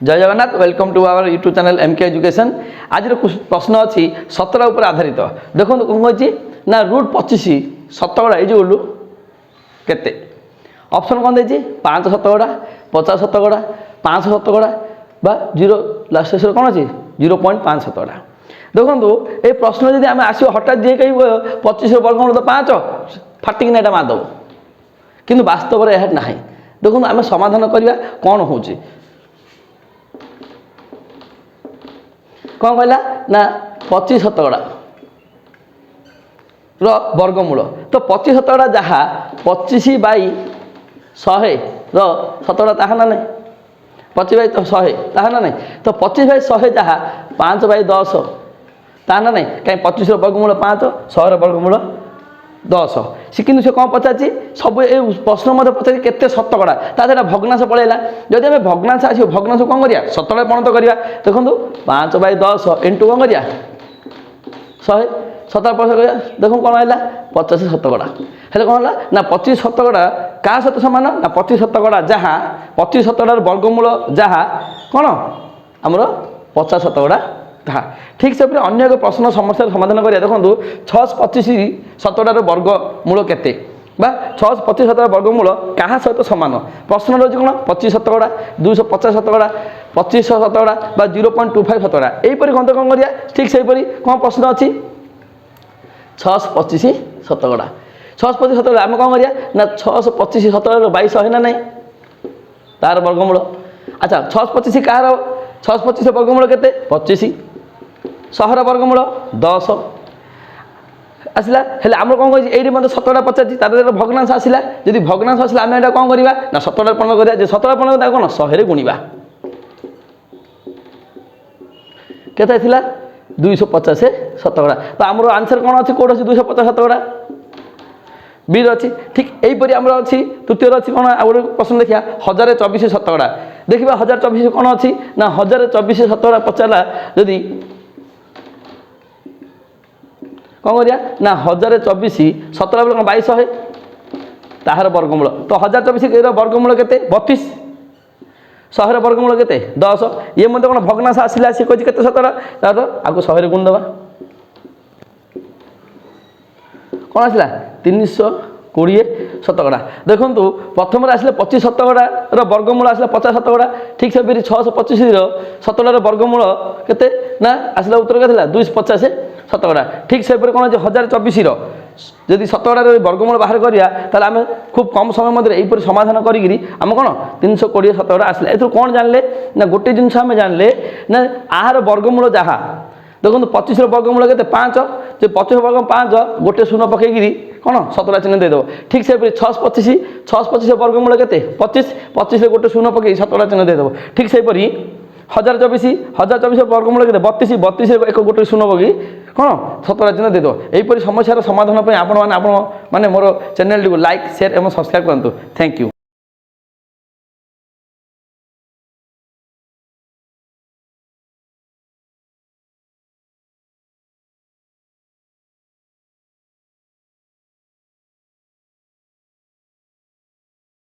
जय Jagannath welcome to our YouTube channel MK education. आज प्रश्न अच्छी 17 उपर आधारित। देखो कौन कही ना रूट 25 शतकड़ा ये केते ऑप्शन कौन दे 5 शतकड़ा 50 शतकड़ा 5 शतकड़ा बा जीरो लास्ट शेष कौन अच्छी 0.5 शतकड़ा। देखो ये प्रश्न जब आम आस हठात जी कह 25 वर्गमूल तो 5 फाटिक ना मारदेव कि वास्तव में यह ना। देखो आम समाधान करवा कौन हो कौन कहला ना 25 शतकड़ा वर्गमूल तो 25 शतकड़ा जहाँ 25 बाई 100 शतकड़ा ताहा ना नहीं 25 बाई 100 ताहा ना नहीं तो 25 बाई 100 जहाँ 5 बाई 10 ताहा ना नहीं कहीं 25 वर्गमूल 5 100 वर्गमूल 10 सी कि कौन पचार सब ये प्रश्न मत पचार के शतकड़ा तार भग्नांश पड़ेगा जदि आम भग्नांश आस भग्नांश कौन करा शतकड़ा परिणत करवा। देखो 5 बाई 10 इंटू कौन करा 100 शतकड़ा परिणत करा। देखो कौन है 50 शतकड़ा हेल्ले कौन है ना 25 शतकड़ा क्या सहित सामान ना 25 शतकड़ा जहाँ 25 शतकड़ार वर्गमूल जहाँ कौन आमर 50 शतकड़ा हाँ ठीक से अन्य एक प्रश्न समस्या समाधान करिया। देखो 625 शतकड़ार वर्गमूल केते बा 625 शतकड़ा वर्गमूल क्या सहित सामान प्रश्न रही कौन 25 शतकड़ा 250 शतकड़ा 25 शतकड़ा बा 0.25 शतकड़ा यहीपरि कौन कौन करिया ठीक से कौन प्रश्न अच्छी 625 शतकड़ा 625 शतकड़ा आम कौन करिया ना 625 शतकड़ा 22 है ना नहीं तार वर्गमूल। अच्छा 625 कह 625 वर्गमूल केते 25 100 वर्गमूल 10 आसला हेल्ले आम कौन कही ये मतलब शतकड़ा पचार तार भग्नांश आसला जब भग्नांश आसला आम यहाँ कौन करवा ना शतकड़ा परिणत करा जो शतकड़ा परिणत कौन 100 गुणवा केते थिला 250 शतकड़ा तो आमर आंसर कौन अच्छी कौट अच्छी 250 शतकड़ा बी अच्छी ठीक यहीपरि आमर अच्छी तृतीय अच्छी कौन आ गए प्रश्न देखिए 1024 शतकड़ा देखा 1024 कौन अच्छी ना 1024 शतकड़ा पचारा जदि कौन करिया ना 1024 शतकड़ा बोले 22 ताहार वर्गमूल तो 1024 वर्गमूल केते 32 100 वर्गमूल केते 10 ये मत कौन भग्नांश आसला सी कही केते शतकड़ा तार आपको 100 गुण दबा कौन आसला 320 शतकड़ा। देखो प्रथम आसले 25 शतकड़ा वर्गमूल आसला 50 शतकड़ा ठीक से 625 शतकड़ा वर्गमूल केते ना आसला उत्तर क्या 250 शतकड़ा ठीक से कौन 1024 जदि शतकड़ा वर्गमूल बाहर करिया ताले आम खूब कम समय मध्य यहीपरि समाधान करी आम कौन 320 शतकड़ा आसला। ए कौन जानले ना गोटे जिनस आम जानले ना आहार वर्गमूल जहाँ देखो 25 वर्गमूल के 5 जो 25 वर्ग 5 गोटे शून्य पकईकि कौन शतकड़ा चिन्ह देदेव ठीक से 625 वर्गमूल के 25 गोटे शून्य पकई शतकड़ा चिन्ह देदेव ठीक से 1024 वर्गमूल के 32 एक गोटे शून्य पकई कौन शतकड़ा चिन्ह देदेव। यहीपरि समस्यार समाधान आप माने मोर चैनल टी लाइक शेयर और सब्सक्राइब करूँ। Thank you.